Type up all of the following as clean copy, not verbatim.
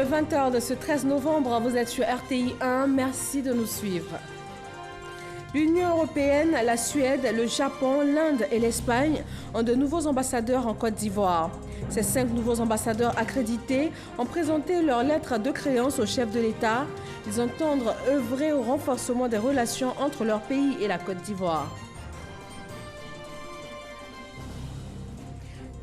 le 20h de ce 13 novembre, vous êtes sur RTI 1. Merci de nous suivre. L'Union européenne, la Suède, le Japon, l'Inde et l'Espagne ont de nouveaux ambassadeurs en Côte d'Ivoire. Ces 5 nouveaux ambassadeurs accrédités ont présenté leur lettre de créance au chef de l'État. Ils entendent œuvrer au renforcement des relations entre leur pays et la Côte d'Ivoire.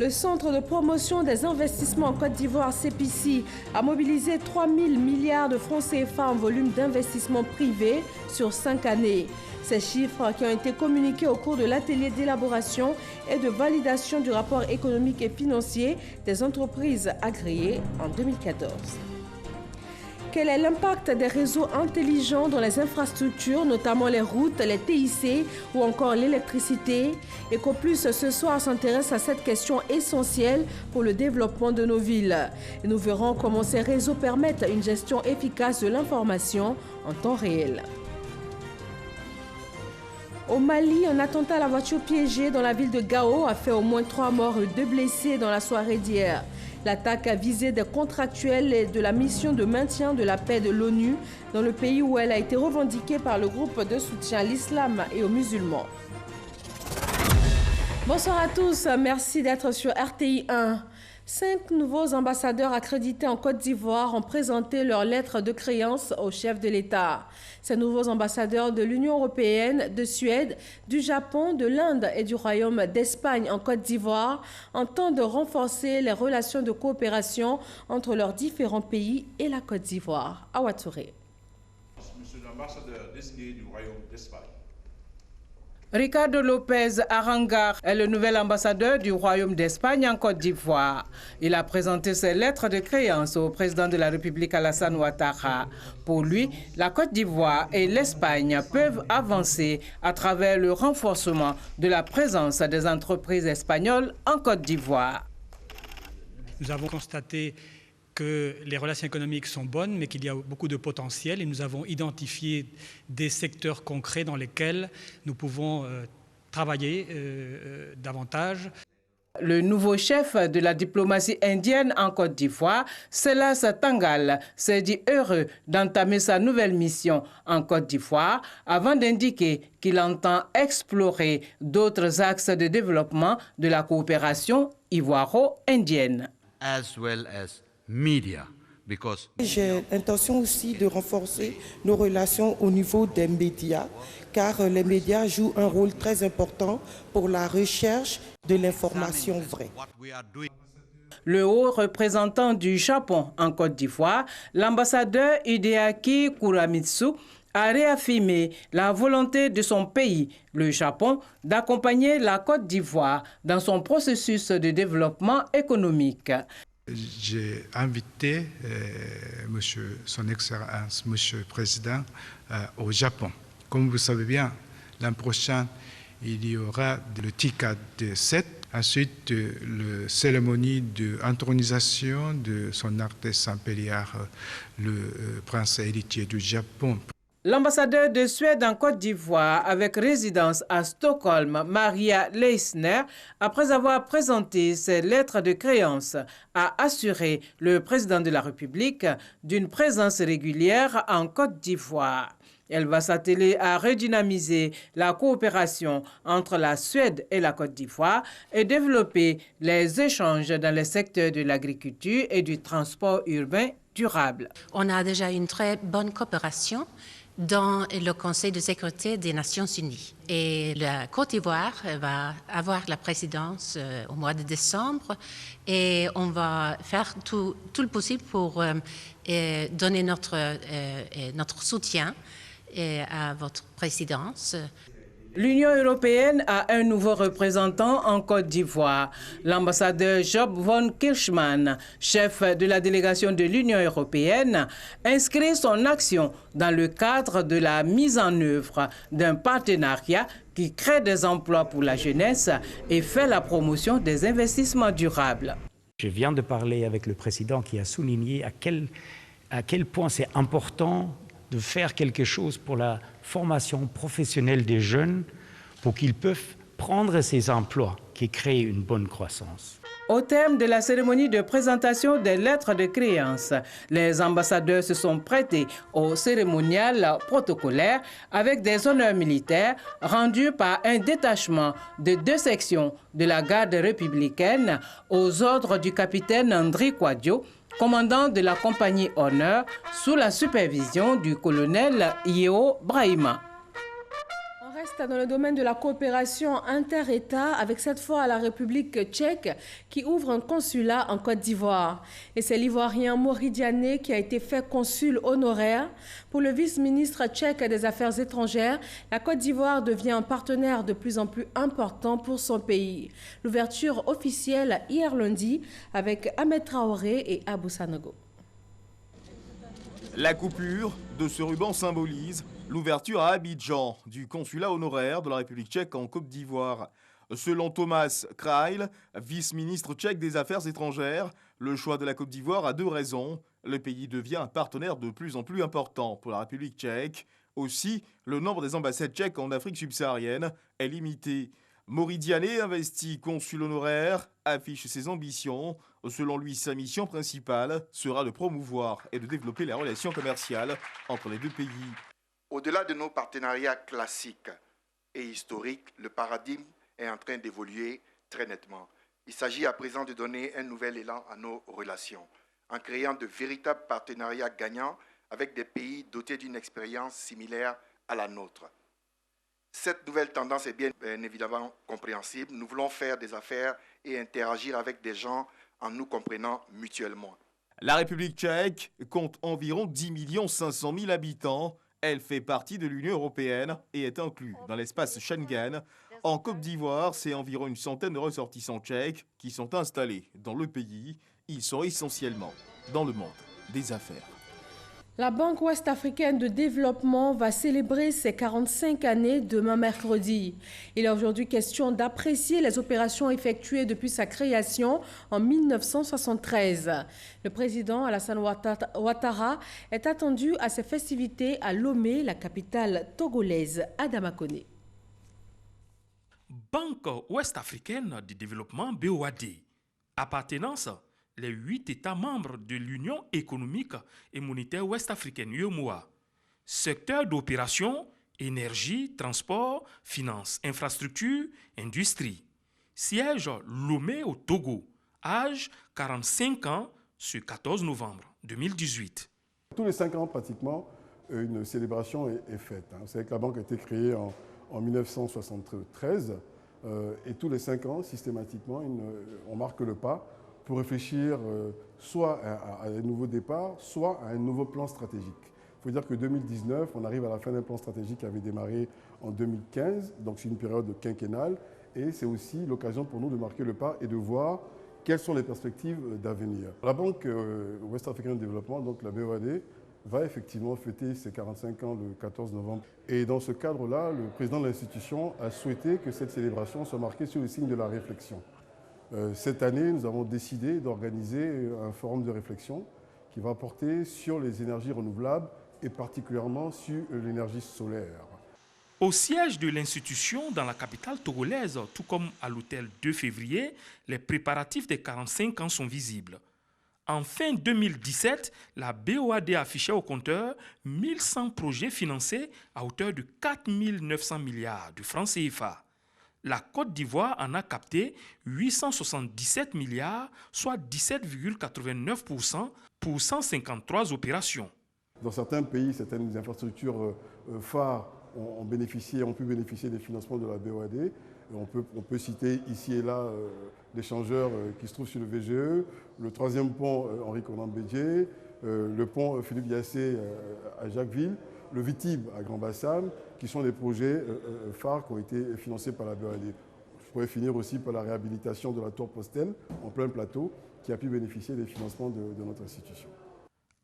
Le Centre de promotion des investissements en Côte d'Ivoire, CEPICI, a mobilisé 3 000 milliards de francs CFA en volume d'investissement privé sur 5 années. Ces chiffres qui ont été communiqués au cours de l'atelier d'élaboration et de validation du rapport économique et financier des entreprises agréées en 2014. Quel est l'impact des réseaux intelligents dans les infrastructures, notamment les routes, les TIC ou encore l'électricité? EcoPlus ce soir s'intéresse à cette question essentielle pour le développement de nos villes. Et nous verrons comment ces réseaux permettent une gestion efficace de l'information en temps réel. Au Mali, un attentat à la voiture piégée dans la ville de Gao a fait au moins 3 morts et 2 blessés dans la soirée d'hier. L'attaque a visé des contractuels de la mission de maintien de la paix de l'ONU dans le pays où elle a été revendiquée par le groupe de soutien à l'islam et aux musulmans. Bonsoir à tous, merci d'être sur RTI 1. 5 nouveaux ambassadeurs accrédités en Côte d'Ivoire ont présenté leur lettre de créance au chef de l'État. Ces nouveaux ambassadeurs de l'Union européenne, de Suède, du Japon, de l'Inde et du Royaume d'Espagne en Côte d'Ivoire entendent renforcer les relations de coopération entre leurs différents pays et la Côte d'Ivoire. Awa Touré. Monsieur l'ambassadeur désigné du Royaume d'Espagne. Ricardo Lopez Arangar est le nouvel ambassadeur du Royaume d'Espagne en Côte d'Ivoire. Il a présenté ses lettres de créance au président de la République Alassane Ouattara. Pour lui, la Côte d'Ivoire et l'Espagne peuvent avancer à travers le renforcement de la présence des entreprises espagnoles en Côte d'Ivoire. Nous avons constaté que les relations économiques sont bonnes, mais qu'il y a beaucoup de potentiel et nous avons identifié des secteurs concrets dans lesquels nous pouvons travailler davantage. Le nouveau chef de la diplomatie indienne en Côte d'Ivoire, Selas Tangal, s'est dit heureux d'entamer sa nouvelle mission en Côte d'Ivoire avant d'indiquer qu'il entend explorer d'autres axes de développement de la coopération ivoiro-indienne. As well as media, because j'ai l'intention aussi de renforcer nos relations au niveau des médias, car les médias jouent un rôle très important pour la recherche de l'information vraie. Le haut représentant du Japon en Côte d'Ivoire, l'ambassadeur Hideaki Kuramitsu, a réaffirmé la volonté de son pays, le Japon, d'accompagner la Côte d'Ivoire dans son processus de développement économique. J'ai invité Son Excellence, Monsieur le Président, au Japon. Comme vous savez bien, l'an prochain, il y aura le TICAD 7, ensuite la cérémonie d'intronisation de Son Altesse Impériale, le prince héritier du Japon. L'ambassadeur de Suède en Côte d'Ivoire, avec résidence à Stockholm, Maria Leisner, après avoir présenté ses lettres de créance, a assuré le président de la République d'une présence régulière en Côte d'Ivoire. Elle va s'atteler à redynamiser la coopération entre la Suède et la Côte d'Ivoire et développer les échanges dans les secteurs de l'agriculture et du transport urbain durable. On a déjà une très bonne coopération dans le Conseil de sécurité des Nations Unies. Et la Côte d'Ivoire va avoir la présidence au mois de décembre et on va faire tout le possible pour donner notre soutien à votre présidence. L'Union européenne a un nouveau représentant en Côte d'Ivoire, l'ambassadeur Job von Kirchmann, chef de la délégation de l'Union européenne, inscrit son action dans le cadre de la mise en œuvre d'un partenariat qui crée des emplois pour la jeunesse et fait la promotion des investissements durables. Je viens de parler avec le président qui a souligné à quel point c'est important de faire quelque chose pour la formation professionnelle des jeunes pour qu'ils puissent prendre ces emplois qui créent une bonne croissance. au thème de la cérémonie de présentation des lettres de créance. Les ambassadeurs se sont prêtés au cérémonial protocolaire avec des honneurs militaires rendus par un détachement de 2 sections de la garde républicaine aux ordres du capitaine André Quadio, commandant de la compagnie Honneur, sous la supervision du colonel Yeo Brahima. On reste dans le domaine de la coopération inter-État avec cette fois la République tchèque qui ouvre un consulat en Côte d'Ivoire. Et c'est l'Ivoirien Maury Diané qui a été fait consul honoraire. Pour le vice-ministre tchèque des Affaires étrangères, la Côte d'Ivoire devient un partenaire de plus en plus important pour son pays. L'ouverture officielle hier lundi avec Ahmed Traoré et Abou Sanogo. La coupure de ce ruban symbolise l'ouverture à Abidjan du consulat honoraire de la République tchèque en Côte d'Ivoire. Selon Thomas Krail, vice-ministre tchèque des Affaires étrangères, le choix de la Côte d'Ivoire a 2 raisons. Le pays devient un partenaire de plus en plus important pour la République tchèque. Aussi, le nombre des ambassades tchèques en Afrique subsaharienne est limité. Maury Diané, investi consul honoraire, affiche ses ambitions. Selon lui, sa mission principale sera de promouvoir et de développer les relations commerciales entre les 2 pays. Au-delà de nos partenariats classiques et historiques, le paradigme est en train d'évoluer très nettement. Il s'agit à présent de donner un nouvel élan à nos relations, en créant de véritables partenariats gagnants avec des pays dotés d'une expérience similaire à la nôtre. Cette nouvelle tendance est bien évidemment compréhensible. Nous voulons faire des affaires et interagir avec des gens en nous comprenant mutuellement. La République tchèque compte environ 10 500 000 habitants. Elle fait partie de l'Union européenne et est inclue dans l'espace Schengen. En Côte d'Ivoire, c'est environ une centaine de ressortissants tchèques qui sont installés dans le pays. Ils sont essentiellement dans le monde des affaires. La Banque ouest-africaine de développement va célébrer ses 45 années demain mercredi. Il est aujourd'hui question d'apprécier les opérations effectuées depuis sa création en 1973. Le président Alassane Ouattara est attendu à ces festivités à Lomé, la capitale togolaise, Adama Koné. Banque ouest-africaine de développement BOAD. Appartenance les 8 États membres de l'Union économique et monétaire ouest-africaine UEMOA. Secteur d'opération, énergie, transport, finances, infrastructures, industrie. Siège Lomé au Togo. Âge 45 ans ce 14 novembre 2018. Tous les 5 ans pratiquement, une célébration est faite. Vous savez que la banque a été créée en 1973 et tous les 5 ans, systématiquement, on marque le pas pour réfléchir soit à un nouveau départ, soit à un nouveau plan stratégique. Il faut dire que 2019, on arrive à la fin d'un plan stratégique qui avait démarré en 2015, donc c'est une période quinquennale, et c'est aussi l'occasion pour nous de marquer le pas et de voir quelles sont les perspectives d'avenir. La Banque ouest-africaine de développement, donc la BOAD, va effectivement fêter ses 45 ans le 14 novembre. Et dans ce cadre-là, le président de l'institution a souhaité que cette célébration soit marquée sur le signe de la réflexion. Cette année, nous avons décidé d'organiser un forum de réflexion qui va porter sur les énergies renouvelables et particulièrement sur l'énergie solaire. Au siège de l'institution dans la capitale togolaise, tout comme à l'hôtel 2 février, les préparatifs des 45 ans sont visibles. En fin 2017, la BOAD affichait au compteur 1100 projets financés à hauteur de 4 900 milliards de francs CFA. La Côte d'Ivoire en a capté 877 milliards, soit 17,89% pour 153 opérations. Dans certains pays, certaines infrastructures phares ont pu bénéficier des financements de la BOAD. On peut citer ici et là l'échangeur qui se trouve sur le VGE, le 3e pont Henri Conan Bédié, le pont Philippe Yassé à Jacquesville, le Vitib à Grand-Bassam, qui sont des projets phares qui ont été financés par la BOAD. Je pourrais finir aussi par la réhabilitation de la tour Postel en plein plateau, qui a pu bénéficier des financements de notre institution.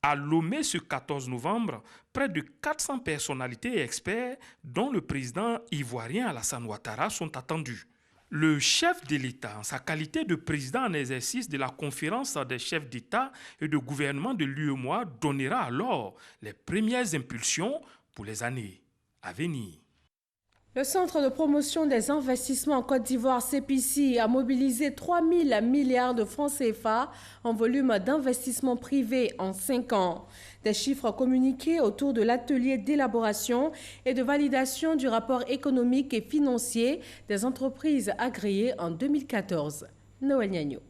À Lomé ce 14 novembre, près de 400 personnalités et experts, dont le président ivoirien Alassane Ouattara, sont attendus. Le chef de l'État, en sa qualité de président en exercice de la conférence des chefs d'État et de gouvernement de l'UEMOA, donnera alors les premières impulsions pour les années à venir. Le Centre de promotion des investissements en Côte d'Ivoire, CPC, a mobilisé 3 000 milliards de francs CFA en volume d'investissement privé en 5 ans. Des chiffres communiqués autour de l'atelier d'élaboration et de validation du rapport économique et financier des entreprises agréées en 2014. Noël Niagno.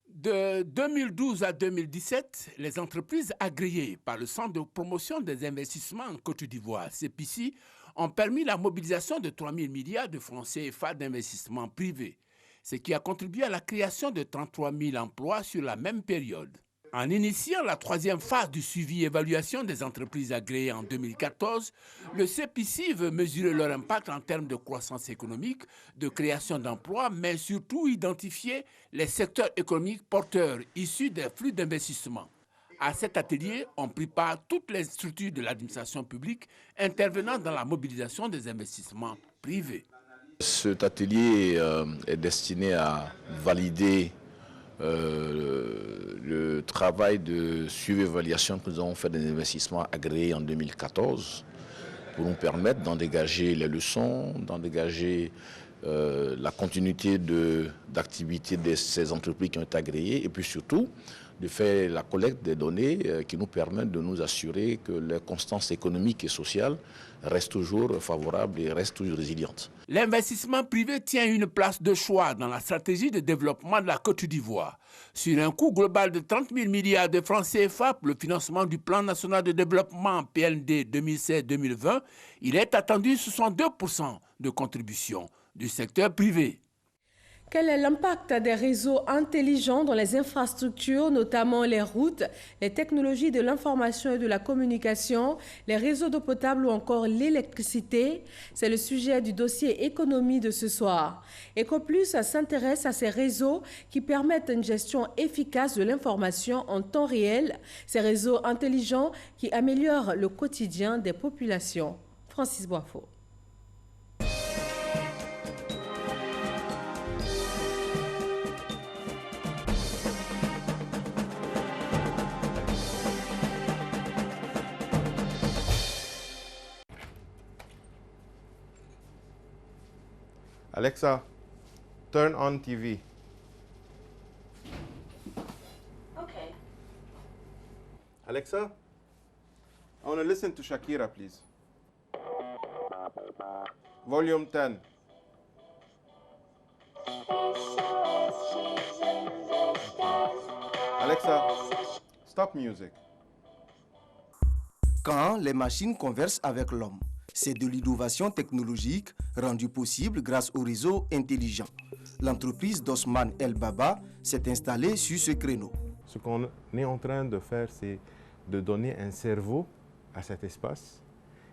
De 2012 à 2017, les entreprises agréées par le Centre de promotion des investissements en Côte d'Ivoire, CPC, ont permis la mobilisation de 3 000 milliards de francs CFA d'investissement privé, ce qui a contribué à la création de 33 000 emplois sur la même période. En initiant la troisième phase du suivi-évaluation des entreprises agréées en 2014, le CPC veut mesurer leur impact en termes de croissance économique, de création d'emplois, mais surtout identifier les secteurs économiques porteurs issus des flux d'investissement. À cet atelier, ont pris part toutes les structures de l'administration publique intervenant dans la mobilisation des investissements privés. Cet atelier est destiné à valider le travail de suivi-évaluation que nous avons fait des investissements agréés en 2014 pour nous permettre d'en dégager les leçons, d'en dégager la continuité d'activité de ces entreprises qui ont été agréées et puis surtout de faire la collecte des données qui nous permettent de nous assurer que les constances économiques et sociales restent toujours favorables et restent toujours résilientes. L'investissement privé tient une place de choix dans la stratégie de développement de la Côte d'Ivoire. Sur un coût global de 30 000 milliards de francs CFA pour le financement du Plan national de développement PND 2016-2020, il est attendu 62% de contribution du secteur privé. Quel est l'impact des réseaux intelligents dans les infrastructures, notamment les routes, les technologies de l'information et de la communication, les réseaux d'eau potable ou encore l'électricité? C'est le sujet du dossier économie de ce soir. EcoPlus s'intéresse à ces réseaux qui permettent une gestion efficace de l'information en temps réel, ces réseaux intelligents qui améliorent le quotidien des populations. Francis Boifo. Alexa, turn on TV. Okay. Alexa, I want to listen to Shakira, please. Volume 10. Alexa, stop music. Quand les machines conversent avec l'homme, c'est de l'innovation technologique rendue possible grâce au réseau intelligent. L'entreprise d'Osman El Baba s'est installée sur ce créneau. Ce qu'on est en train de faire, c'est de donner un cerveau à cet espace.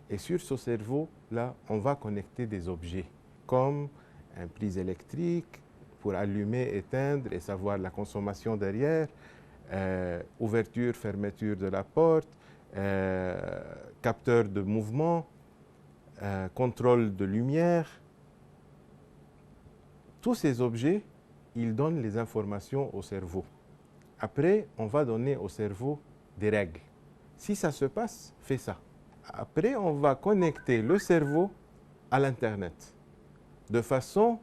Et sur ce cerveau-là, on va connecter des objets, comme un prise électrique pour allumer, éteindre et savoir la consommation derrière, ouverture, fermeture de la porte, capteur de mouvement, contrôle de lumière. Tous ces objets, ils donnent les informations au cerveau. Après, on va donner au cerveau des règles. Si ça se passe, fais ça. Après, on va connecter le cerveau à l'Internet, de façon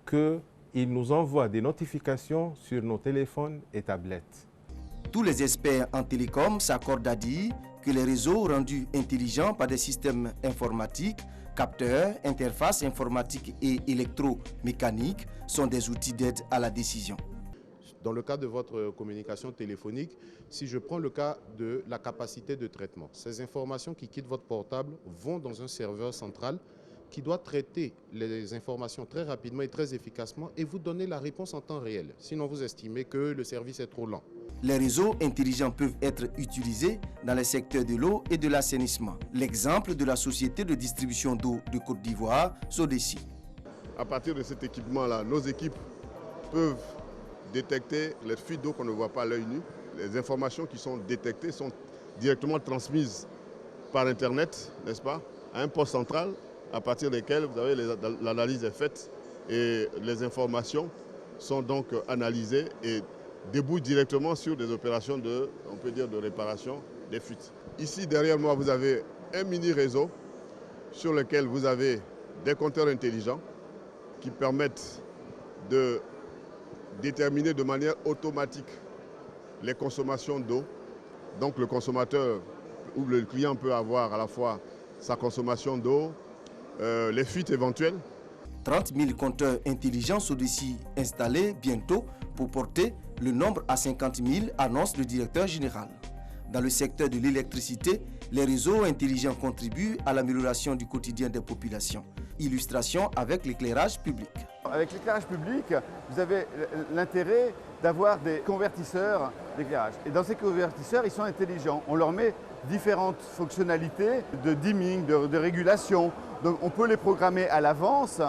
qu'il nous envoie des notifications sur nos téléphones et tablettes. Tous les experts en télécom s'accordent à dire que les réseaux rendus intelligents par des systèmes informatiques, capteurs, interfaces informatiques et électromécaniques sont des outils d'aide à la décision. Dans le cas de votre communication téléphonique, si je prends le cas de la capacité de traitement, ces informations qui quittent votre portable vont dans un serveur central qui doit traiter les informations très rapidement et très efficacement et vous donner la réponse en temps réel. Sinon, vous estimez que le service est trop lent. Les réseaux intelligents peuvent être utilisés dans les secteurs de l'eau et de l'assainissement. L'exemple de la société de distribution d'eau de Côte d'Ivoire, Sodeci. À partir de cet équipement-là, nos équipes peuvent détecter les fuites d'eau qu'on ne voit pas à l'œil nu. Les informations qui sont détectées sont directement transmises par Internet, n'est-ce pas, à un poste central, à partir desquels vous avez l'analyse est faite et les informations sont donc analysées et débouchent directement sur des opérations de, on peut dire, de réparation des fuites. Ici, derrière moi, vous avez un mini réseau sur lesquels vous avez des compteurs intelligents qui permettent de déterminer de manière automatique les consommations d'eau. Donc le consommateur ou le client peut avoir à la fois sa consommation d'eau, les fuites éventuelles. 30 000 compteurs intelligents sont ici installés bientôt pour porter le nombre à 50 000, annonce le directeur général. Dans le secteur de l'électricité, les réseaux intelligents contribuent à l'amélioration du quotidien des populations. Illustration avec l'éclairage public. Avec l'éclairage public, vous avez l'intérêt d'avoir des convertisseurs d'éclairage. Et dans ces convertisseurs, ils sont intelligents. On leur met différentes fonctionnalités de dimming, de régulation. Donc on peut les programmer à l'avance.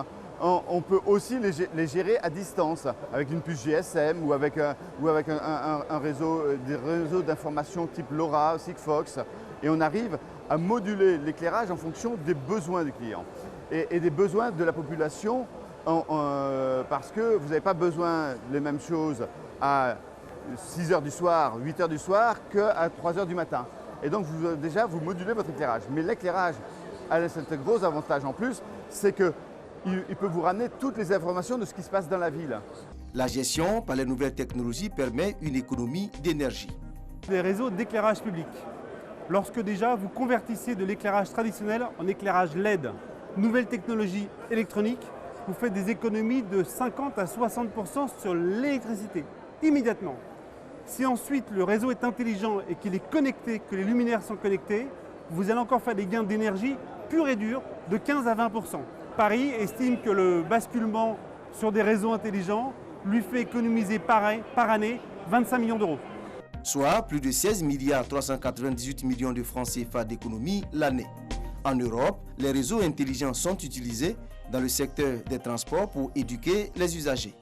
On peut aussi les gérer à distance avec une puce GSM ou avec un réseau, des réseaux d'information type LoRa, Sigfox. Et on arrive à moduler l'éclairage en fonction des besoins du client et des besoins de la population parce que vous n'avez pas besoin des mêmes choses à 6 h du soir, 8 h du soir qu'à 3 h du matin. Et donc déjà vous modulez votre éclairage. Mais l'éclairage a un gros avantage en plus, c'est que il peut vous ramener toutes les informations de ce qui se passe dans la ville. La gestion par les nouvelles technologies permet une économie d'énergie. Les réseaux d'éclairage public. Lorsque déjà vous convertissez de l'éclairage traditionnel en éclairage LED, nouvelle technologie électronique, vous faites des économies de 50 à 60% sur l'électricité, immédiatement. Si ensuite le réseau est intelligent et qu'il est connecté, que les luminaires sont connectés, vous allez encore faire des gains d'énergie purs et durs de 15 à 20%. Paris estime que le basculement sur des réseaux intelligents lui fait économiser par année 25 millions d'euros. Soit plus de 16 milliards 398 millions de francs CFA d'économie l'année. En Europe, les réseaux intelligents sont utilisés dans le secteur des transports pour éduquer les usagers.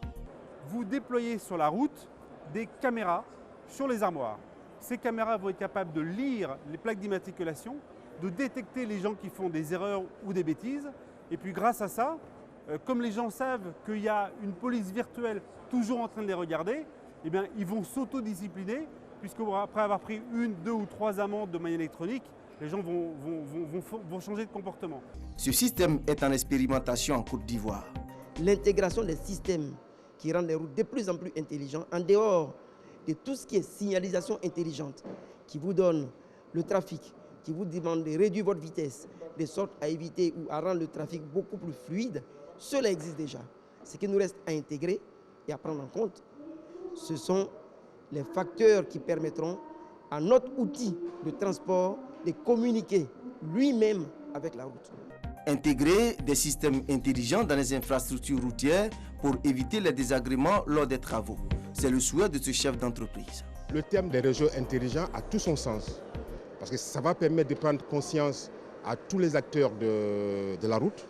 Vous déployez sur la route des caméras sur les armoires. Ces caméras vont être capables de lire les plaques d'immatriculation, de détecter les gens qui font des erreurs ou des bêtises. Et puis grâce à ça, comme les gens savent qu'il y a une police virtuelle toujours en train de les regarder, eh bien, ils vont s'autodiscipliner, puisque après avoir pris 1, 2 ou 3 amendes de manière électronique, les gens vont changer de comportement. Ce système est en expérimentation en Côte d'Ivoire. L'intégration des systèmes qui rendent les routes de plus en plus intelligentes, en dehors de tout ce qui est signalisation intelligente, qui vous donne le trafic, qui vous demande de réduire votre vitesse, de sorte à éviter ou à rendre le trafic beaucoup plus fluide, cela existe déjà. Ce qui nous reste à intégrer et à prendre en compte, ce sont les facteurs qui permettront à notre outil de transport de communiquer lui-même avec la route. Intégrer des systèmes intelligents dans les infrastructures routières pour éviter les désagréments lors des travaux. C'est le souhait de ce chef d'entreprise. Le terme des réseaux intelligents a tout son sens, parce que ça va permettre de prendre conscience à tous les acteurs de la route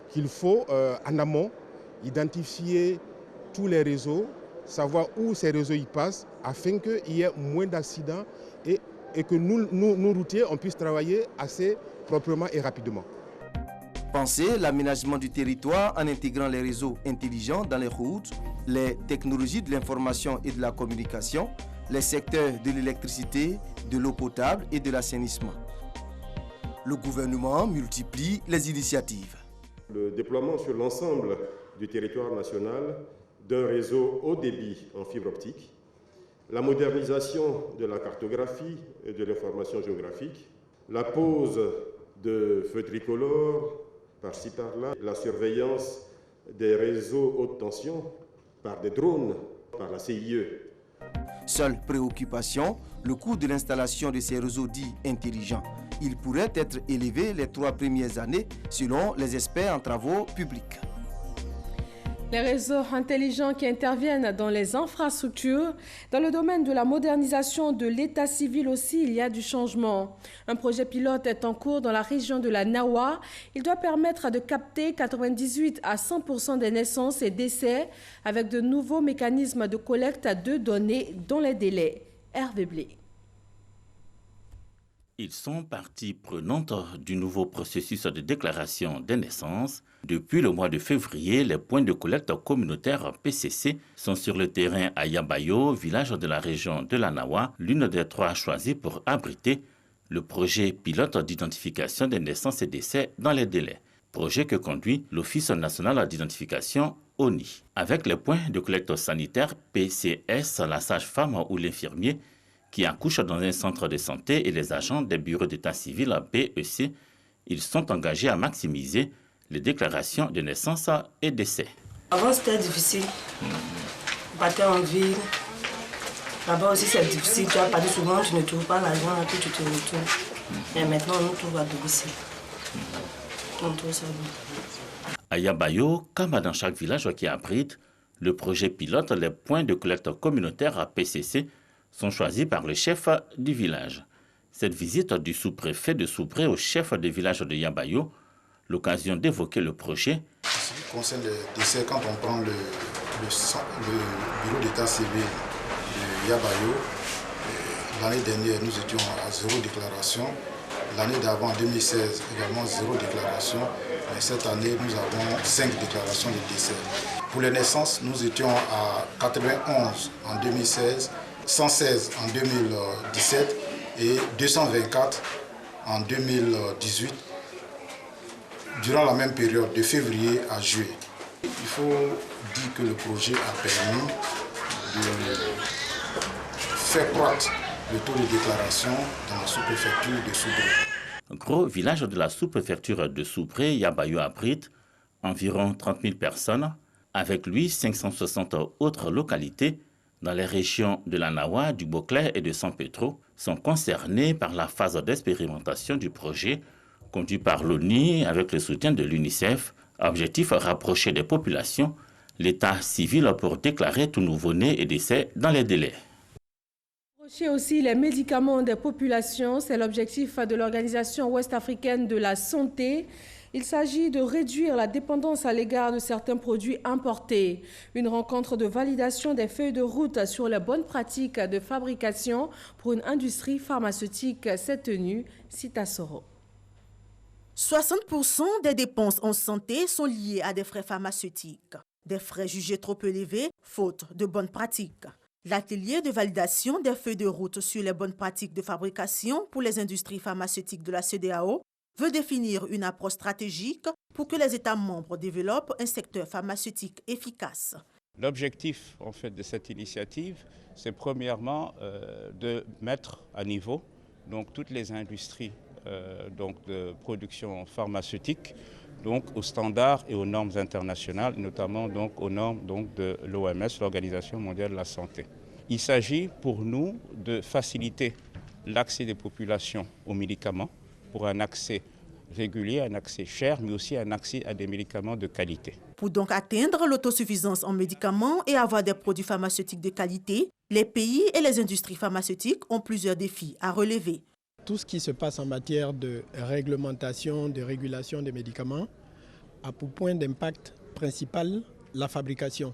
qu'il faut en amont identifier tous les réseaux, savoir où ces réseaux y passent afin qu'il y ait moins d'accidents et que nous routiers, on puisse travailler assez proprement et rapidement. Penser l'aménagement du territoire en intégrant les réseaux intelligents dans les routes, les technologies de l'information et de la communication, les secteurs de l'électricité, de l'eau potable et de l'assainissement. Le gouvernement multiplie les initiatives. Le déploiement sur l'ensemble du territoire national d'un réseau haut débit en fibre optique, la modernisation de la cartographie et de l'information géographique, la pose de feux tricolores par-ci par-là, la surveillance des réseaux haute tension par des drones, par la CIE. Seule préoccupation, le coût de l'installation de ces réseaux dits intelligents. Il pourrait être élevé les 3 premières années selon les experts en travaux publics. Les réseaux intelligents qui interviennent dans les infrastructures, dans le domaine de la modernisation de l'état civil aussi, il y a du changement. Un projet pilote est en cours dans la région de la Nawa. Il doit permettre de capter 98 à 100% des naissances et décès avec de nouveaux mécanismes de collecte de données dans les délais. Hervé Blé. Ils sont partie prenante du nouveau processus de déclaration des naissances. Depuis le mois de février, les points de collecte communautaires PCC sont sur le terrain à Yabayo, village de la région de la Nawa, l'une des 3 choisies pour abriter le projet pilote d'identification des naissances et décès dans les délais. Projet que conduit l'Office national d'identification ONI. Avec les points de collecte sanitaire PCS, la sage-femme ou l'infirmier qui accouchent dans un centre de santé et les agents des bureaux d'état civil BEC, ils sont engagés à maximiser les déclarations de naissance et décès. Avant c'était difficile. On partait en ville. Là-bas aussi c'est difficile. Tu vas partir souvent, tu ne trouves pas l'argent, puis tu te retournes. Mais maintenant on trouve à domicile. On trouve ça bon. À Yabayo, comme dans chaque village qui abrite le projet pilote, les points de collecte communautaire à PCC sont choisis par le chef du village. Cette visite du sous-préfet de Soubré au chef de village de Yabayo, l'occasion d'évoquer le projet. En ce qui concerne les décès, quand on prend le bureau d'état civil de Yabayo, l'année dernière nous étions à 0 déclaration. L'année d'avant, en 2016, également 0 déclaration. Mais cette année, nous avons 5 déclarations de décès. Pour les naissances, nous étions à 91 en 2016, 116 en 2017 et 224 en 2018, durant la même période, de février à juillet. Il faut dire que le projet a permis de faire croître le taux de déclaration dans la sous-préfecture de Soubré. Gros village de la sous-préfecture de Soubré, Yabayo abrite environ 30 000 personnes. Avec lui, 560 autres localités dans les régions de la Nawa, du Boclé et de San Pedro sont concernées par la phase d'expérimentation du projet conduit par l'ONU avec le soutien de l'UNICEF. Objectif rapprocher des populations l'état civil pour déclarer tout nouveau-né et décès dans les délais. Rapprocher aussi les médicaments des populations, c'est l'objectif de l'Organisation ouest-africaine de la santé. Il s'agit de réduire la dépendance à l'égard de certains produits importés. Une rencontre de validation des feuilles de route sur les bonnes pratiques de fabrication pour une industrie pharmaceutique s'est tenue, Sita Soro. 60% des dépenses en santé sont liées à des frais pharmaceutiques. Des frais jugés trop élevés, faute de bonnes pratiques. L'atelier de validation des feuilles de route sur les bonnes pratiques de fabrication pour les industries pharmaceutiques de la CEDEAO veut définir une approche stratégique pour que les États membres développent un secteur pharmaceutique efficace. L'objectif en fait, de cette initiative, c'est premièrement de mettre à niveau donc, toutes les industries donc, de production pharmaceutique donc, aux standards et aux normes internationales, notamment donc, aux normes donc, de l'OMS, l'Organisation mondiale de la santé. Il s'agit pour nous de faciliter l'accès des populations aux médicaments pour un accès régulier, un accès cher, mais aussi un accès à des médicaments de qualité. Pour donc atteindre l'autosuffisance en médicaments et avoir des produits pharmaceutiques de qualité, les pays et les industries pharmaceutiques ont plusieurs défis à relever. Tout ce qui se passe en matière de réglementation, de régulation des médicaments a pour point d'impact principal la fabrication.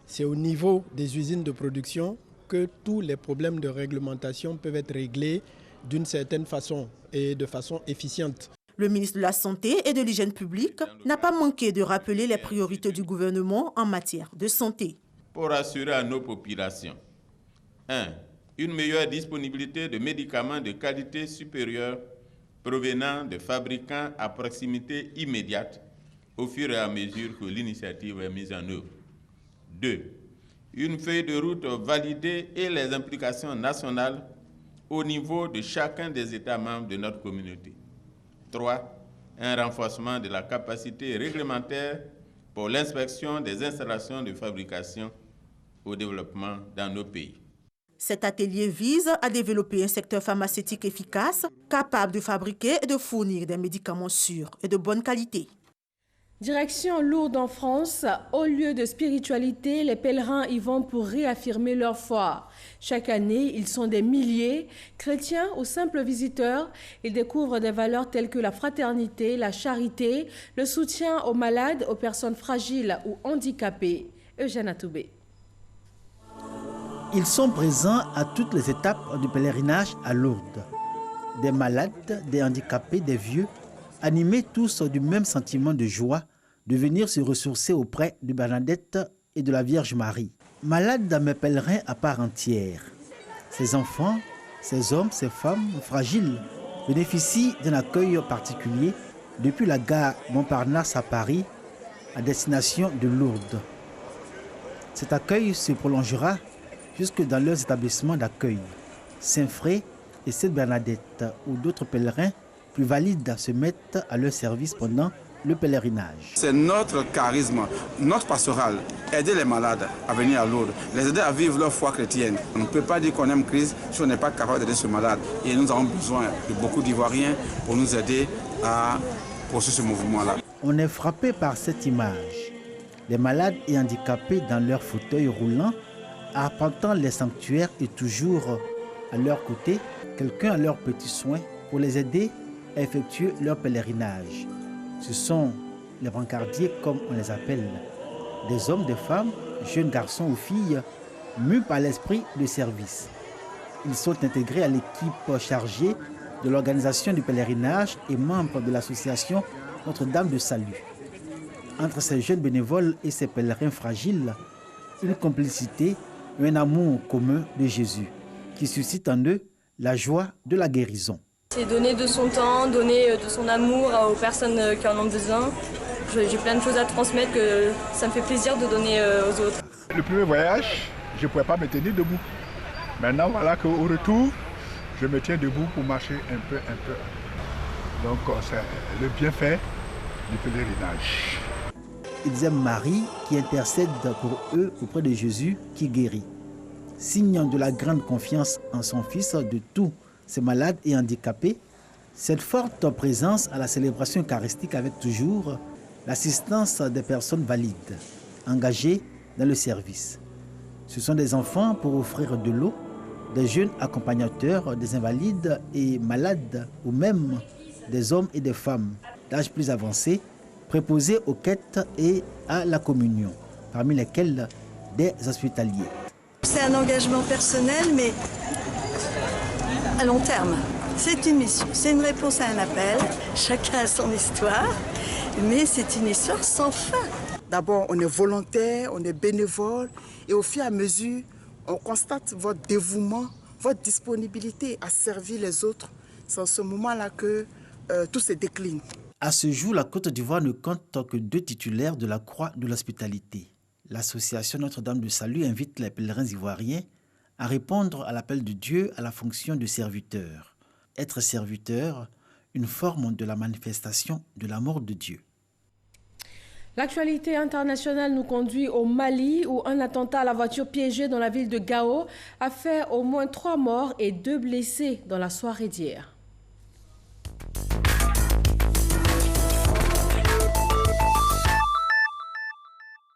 C'est au niveau des usines de production que tous les problèmes de réglementation peuvent être réglés d'une certaine façon et de façon efficiente. Le ministre de la Santé et de l'Hygiène publique n'a pas manqué de rappeler les priorités du gouvernement en matière de santé. Pour assurer à nos populations, 1. Une meilleure disponibilité de médicaments de qualité supérieure provenant de fabricants à proximité immédiate au fur et à mesure que l'initiative est mise en œuvre. 2. Une feuille de route validée et les implications nationales au niveau de chacun des États membres de notre communauté. 3. Un renforcement de la capacité réglementaire pour l'inspection des installations de fabrication au développement dans nos pays. Cet atelier vise à développer un secteur pharmaceutique efficace, capable de fabriquer et de fournir des médicaments sûrs et de bonne qualité. Direction Lourdes en France, au lieu de spiritualité, les pèlerins y vont pour réaffirmer leur foi. Chaque année, ils sont des milliers, chrétiens ou simples visiteurs. Ils découvrent des valeurs telles que la fraternité, la charité, le soutien aux malades, aux personnes fragiles ou handicapées. Eugène Atoubé. Ils sont présents à toutes les étapes du pèlerinage à Lourdes. Des malades, des handicapés, des vieux, animés tous du même sentiment de joie de venir se ressourcer auprès de Bernadette et de la Vierge Marie. Malades mais pèlerins à part entière. Ces enfants, Ces hommes, ces femmes fragiles bénéficient d'un accueil particulier depuis la gare Montparnasse à Paris à destination de Lourdes. Cet accueil se prolongera jusque dans leurs établissements d'accueil, Saint-Fré et Sainte-Bernadette, où d'autres pèlerins plus valides se mettent à leur service pendant le pèlerinage. C'est notre charisme, notre pastorale, aider les malades à venir à Lourdes, les aider à vivre leur foi chrétienne. On ne peut pas dire qu'on aime Christ si on n'est pas capable d'aider ce malade. Et nous avons besoin de beaucoup d'Ivoiriens pour nous aider à poursuivre ce mouvement-là. On est frappé par cette image. Les malades et handicapés dans leurs fauteuils roulants, arpentant les sanctuaires et toujours à leur côté, quelqu'un a leurs petits soins pour les aider à effectuer leur pèlerinage. Ce sont les brancardiers, comme on les appelle, des hommes, des femmes, jeunes garçons ou filles, mus par l'esprit de service. Ils sont intégrés à l'équipe chargée de l'organisation du pèlerinage et membres de l'association Notre-Dame de Salut. Entre ces jeunes bénévoles et ces pèlerins fragiles, une complicité et un amour commun de Jésus qui suscite en eux la joie de la guérison. C'est donner de son temps, donner de son amour aux personnes qui en ont besoin. J'ai plein de choses à transmettre que ça me fait plaisir de donner aux autres. Le premier voyage, je ne pouvais pas me tenir debout. Maintenant, voilà qu'au retour, je me tiens debout pour marcher un peu. Donc, c'est le bienfait du pèlerinage. Ils aiment Marie qui intercède pour eux auprès de Jésus qui guérit. Signe de la grande confiance en son Fils de tous ces malades et handicapés, cette forte présence à la célébration eucharistique avec toujours l'assistance des personnes valides, engagées dans le service. Ce sont des enfants pour offrir de l'eau, des jeunes accompagnateurs, des invalides et malades, ou même des hommes et des femmes d'âge plus avancé, préposés aux quêtes et à la communion, parmi lesquels des hospitaliers. C'est un engagement personnel, mais à long terme. C'est une mission, c'est une réponse à un appel. Chacun a son histoire, mais c'est une histoire sans fin. D'abord, on est volontaire, on est bénévole, et au fur et à mesure, on constate votre dévouement, votre disponibilité à servir les autres. C'est en ce moment-là que tout se décline. À ce jour, la Côte d'Ivoire ne compte que 2 titulaires de la Croix de l'Hospitalité. L'association Notre-Dame de Salut invite les pèlerins ivoiriens à répondre à l'appel de Dieu à la fonction de serviteur. Être serviteur, une forme de la manifestation de l'amour de Dieu. L'actualité internationale nous conduit au Mali où un attentat à la voiture piégée dans la ville de Gao a fait au moins 3 morts et 2 blessés dans la soirée d'hier.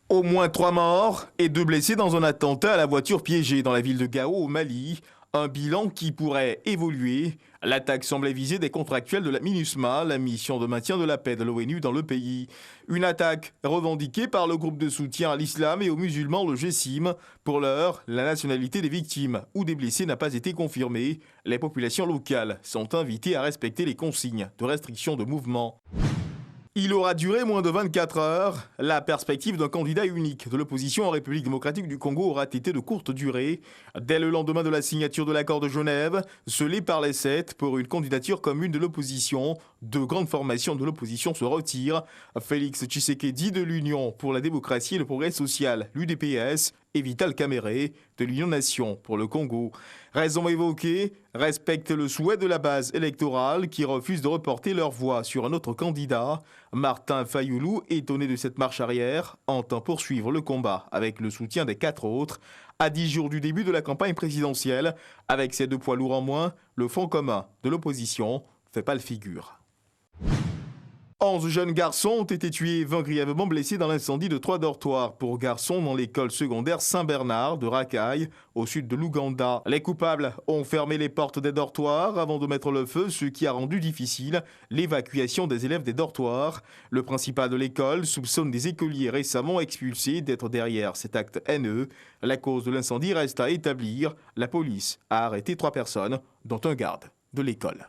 Au moins 3 morts et 2 blessés dans un attentat à la voiture piégée dans la ville de Gao au Mali. Un bilan qui pourrait évoluer. L'attaque semblait viser des contractuels de la MINUSMA, la mission de maintien de la paix de l'ONU dans le pays. Une attaque revendiquée par le groupe de soutien à l'islam et aux musulmans, le GESIM. Pour l'heure, la nationalité des victimes ou des blessés n'a pas été confirmée. Les populations locales sont invitées à respecter les consignes de restriction de mouvement. Il aura duré moins de 24 heures. La perspective d'un candidat unique de l'opposition en République démocratique du Congo aura été de courte durée. Dès le lendemain de la signature de l'accord de Genève, scellé par les 7 pour une candidature commune de l'opposition, 2 grandes formations de l'opposition se retirent. Félix Tshisekedi de l'Union pour la démocratie et le progrès social, l'UDPS, et Vital Kamerhe de l'Union Nation pour le Congo. Raison évoquée, respecte le souhait de la base électorale qui refuse de reporter leur voix sur un autre candidat. Martin Fayoulou, étonné de cette marche arrière, entend poursuivre le combat avec le soutien des 4 autres. À 10 jours du début de la campagne présidentielle, avec ses 2 poids lourds en moins, le Front commun de l'opposition fait pâle figure. 11 jeunes garçons ont été tués et 20 grièvement blessés dans l'incendie de 3 dortoirs pour garçons dans l'école secondaire Saint-Bernard de Rakai, au sud de l'Ouganda. Les coupables ont fermé les portes des dortoirs avant de mettre le feu, ce qui a rendu difficile l'évacuation des élèves des dortoirs. Le principal de l'école soupçonne des écoliers récemment expulsés d'être derrière cet acte haineux. La cause de l'incendie reste à établir. La police a arrêté 3 personnes, dont un garde de l'école.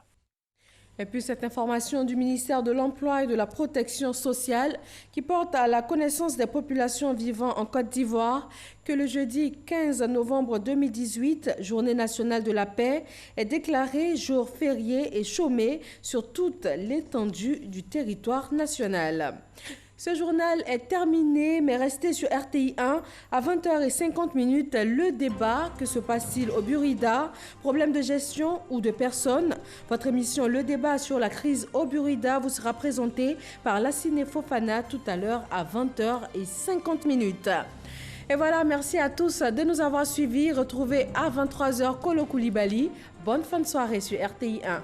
Et puis cette information du ministère de l'Emploi et de la Protection sociale qui porte à la connaissance des populations vivant en Côte d'Ivoire que le jeudi 15 novembre 2018, Journée nationale de la paix, est déclarée jour férié et chômé sur toute l'étendue du territoire national. Ce journal est terminé, mais restez sur RTI 1 à 20h50 le débat. Que se passe-t-il au Burida? Problème de gestion ou de personnes? Votre émission Le débat sur la crise au Burida vous sera présentée par Lassine Fofana tout à l'heure à 20h50. Et voilà, merci à tous de nous avoir suivis. Retrouvez à 23h Kolo Koulibaly. Bonne fin de soirée sur RTI 1.